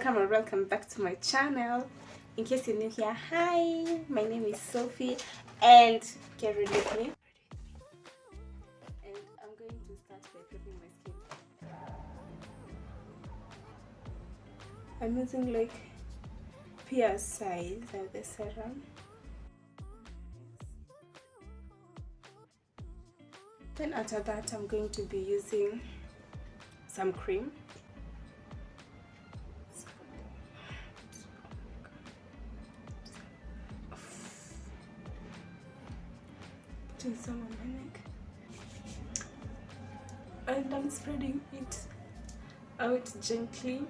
welcome or welcome back to my channel. In case you're new here, hi, my name is Sophie and get ready with me. And I'm going to start by prepping my skin. I'm using like pear size of the serum. Then after that, I'm going to be using some cream. Putting some on my neck. And I'm spreading it out gently.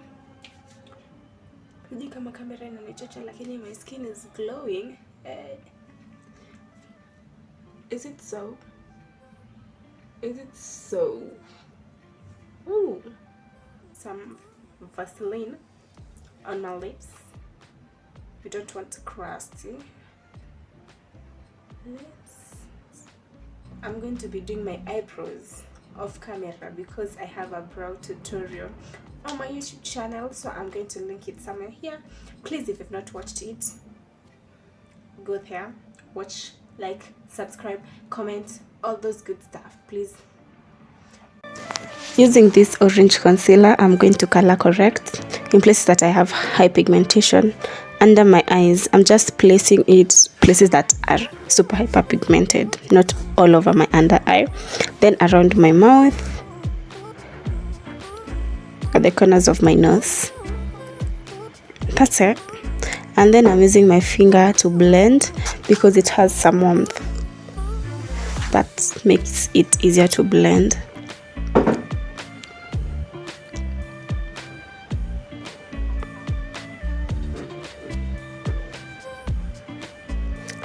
Sijui kama kamera inanichocha lakini my skin is glowing. Is it so? Is it so? Ooh. Some Vaseline on my lips. We don't want to crusty lips. I'm going to be doing my eyebrows off camera because I have a brow tutorial on my YouTube channel, so I'm going to link it somewhere here. Please, if you've not watched it, go there, watch, like, subscribe, comment, all those good stuff, please. Using this orange concealer, I'm going to color correct in places that I have high pigmentation. Under my eyes, I'm just placing it places that are super hyper pigmented, not all over my under eye. Then around my mouth, at the corners of my nose. That's it. And then I'm using my finger to blend because it has some warmth. That makes it easier to blend.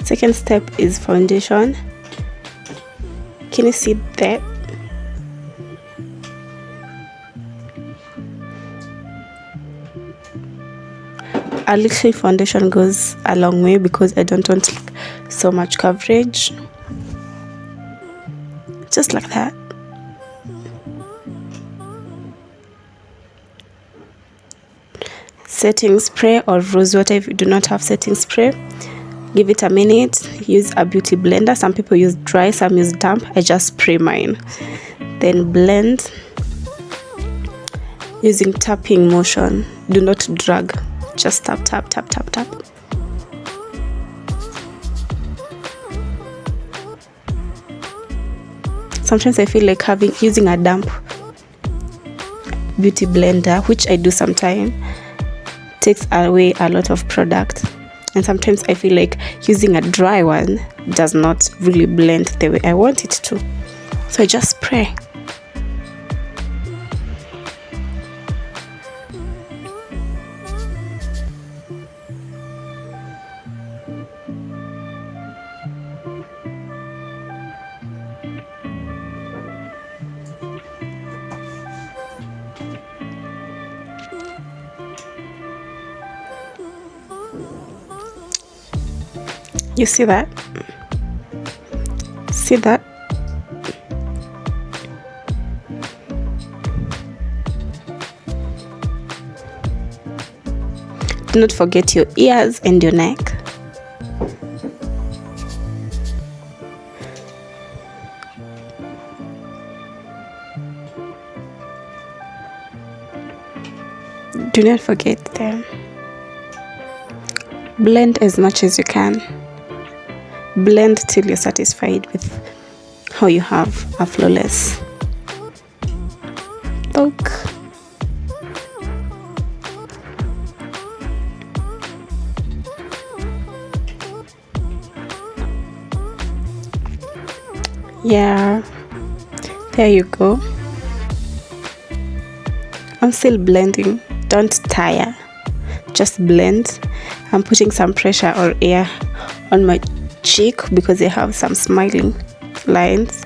Second step is foundation. Can you see that? A little foundation goes a long way because I don't want so much coverage. Just like that. Setting spray or rose water if you do not have setting spray. Give it a minute. Use a beauty blender. Some people use dry, some use damp. I just spray mine. Then blend. Using tapping motion. Do not drag. Just tap, tap, tap, tap, tap. Sometimes I feel like using a damp beauty blender, which I do sometimes, takes away a lot of product. And sometimes I feel like using a dry one does not really blend the way I want it to. So I just spray. You see that? See that? Do not forget your ears and your neck. Do not forget them. Blend as much as you can. Blend till you're satisfied with how you have a flawless look. Yeah, there you go. I'm still blending. Don't tire. Just blend. I'm putting some pressure or air on my cheek because I have some smiling lines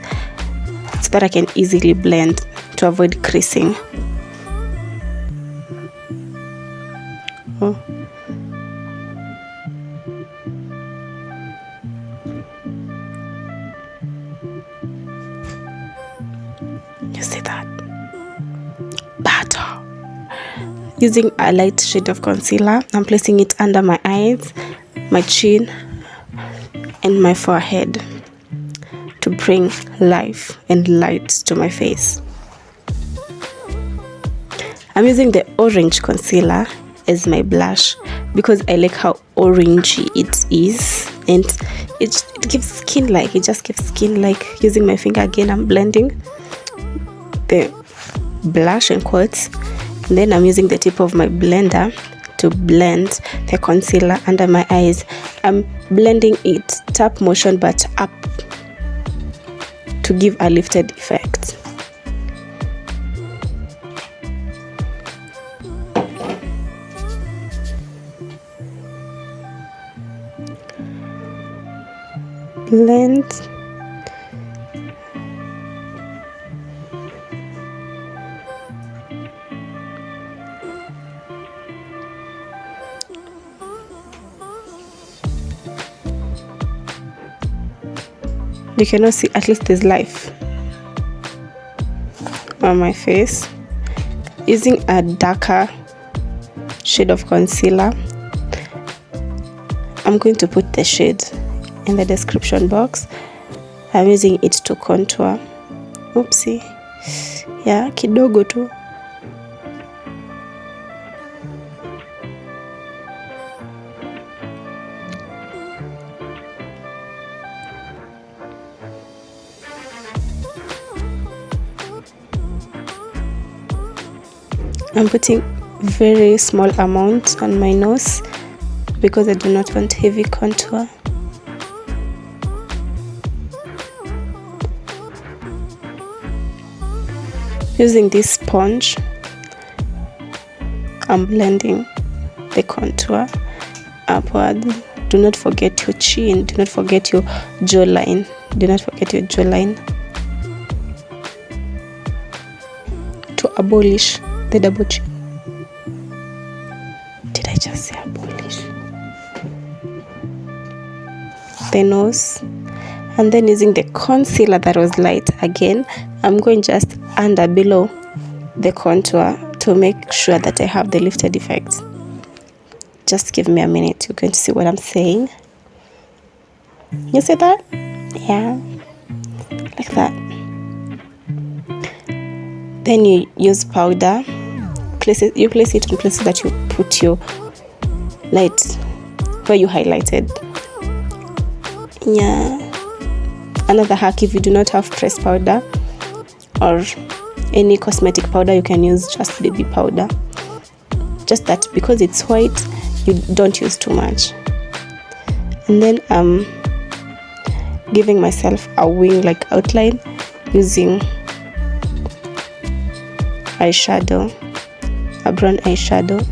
so that I can easily blend to avoid creasing. Oh. You see that? Butter. Using a light shade of concealer, I'm placing it under my eyes, my chin, and my forehead to bring life and light to my face. I'm using the orange concealer as my blush because I like how orangey it is, and it gives skin like, it just gives skin like. Using my finger again, I'm blending the blush and quotes, and then I'm using the tip of my blender to blend the concealer under my eyes. I'm blending it tap motion but up to give a lifted effect. Blend. You cannot see, at least there's life on my face. Using a darker shade of concealer, I'm going to put the shade in the description box. I'm using it to contour. Oopsie. Yeah, kidogo tu. I'm putting very small amount on my nose because I do not want heavy contour. Using this sponge, I'm blending the contour upward. Do not forget your chin, do not forget your jawline, do not forget your jawline to abolish the double chin. Did I just say abolish? The nose. And then using the concealer that was light again, I'm going just under below the contour to make sure that I have the lifted effect. Just give me a minute, you're going to see what I'm saying. You see that? Yeah, like that. Then you use powder. You place it on places that you put your light, where you highlighted. Yeah. Another hack, if you do not have pressed powder or any cosmetic powder, you can use just baby powder. Just that because it's white, you don't use too much. And then I'm giving myself a wing like outline using eyeshadow, a brown eyeshadow.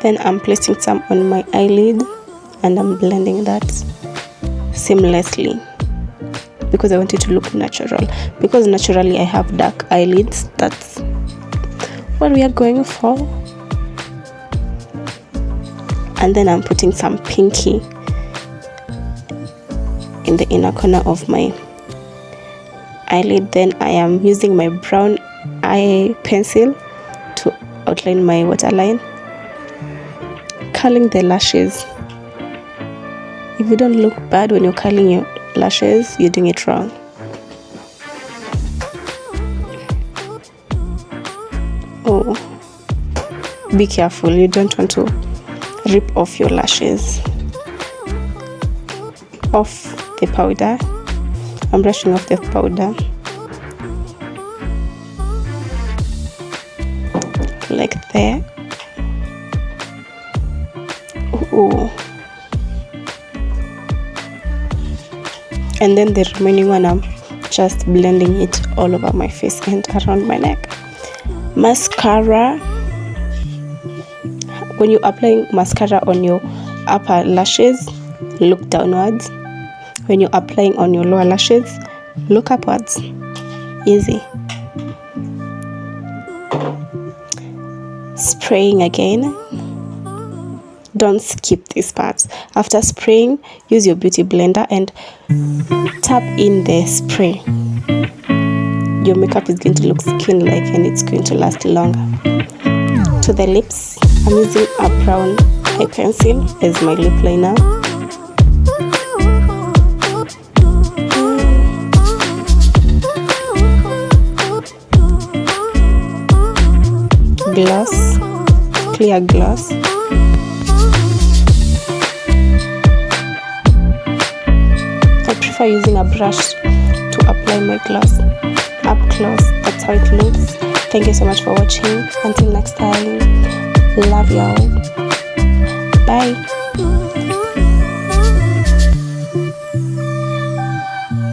Then I'm placing some on my eyelid and I'm blending that seamlessly because I want it to look natural. Because naturally I have dark eyelids, that's what we are going for. And then I'm putting some pinky in the inner corner of my eyelid. Then I am using my brown eye pencil to outline my waterline. Curling the lashes. If you don't look bad when you're curling your lashes, you're doing it wrong. Oh, be careful, you don't want to rip off your lashes. Off the powder. I'm brushing off the powder like there. Ooh. And then the remaining one, I'm just blending it all over my face and around my neck. Mascara. When you're applying mascara on your upper lashes, look downwards. When you're applying on your lower lashes, look upwards. Easy. spraying again. Don't skip this part. After spraying, use your beauty blender and tap in the spray. Your makeup is going to look skin-like and it's going to last longer. To the lips, I'm using a brown eye pencil as my lip liner. Gloss, clear gloss. I prefer using a brush to apply my gloss up close. That's how it looks. Thank you so much for watching. Until next time, love y'all. Bye.